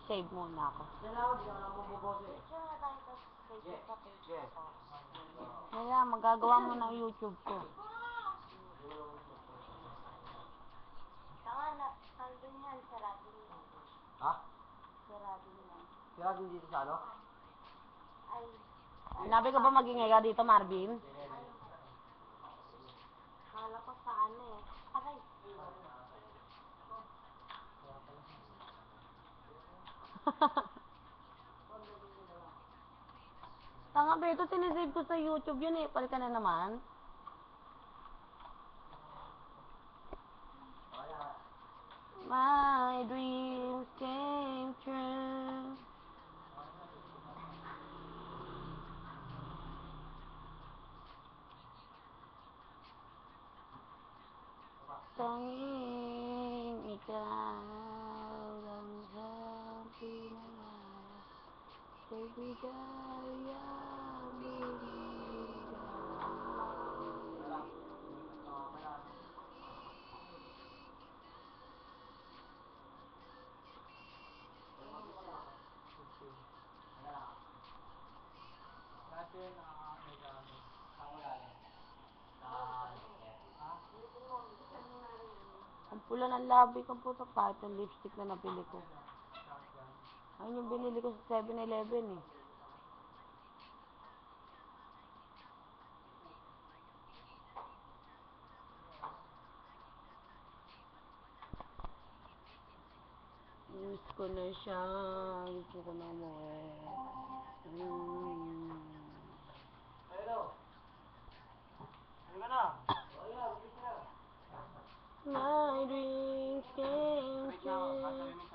Save muna ako. Kaya, magagawa mo ng YouTube ko. Tanga na, hanggang yan, sarado nila. Ha? Sarado nila. Sira din dito sa ano? Ay, Sinabi ko ba magingay ka dito, Marvin? kala ko sa ano eh. Aray. Tanga ba ito, sinisave ko sa YouTube yun eh. Pal ka na naman. My dreams came true. Tanging ikaw lang sa pinangarap ko'y bigayang binigay. Ang pula ng labi ko po sa kahit yung lipstick na nabili ko. Ayun yung binili ko sa 7-Eleven eh. Miss ko na siya. Gusto ko na mo eh. Hello. Ano ka na? My dreams came true.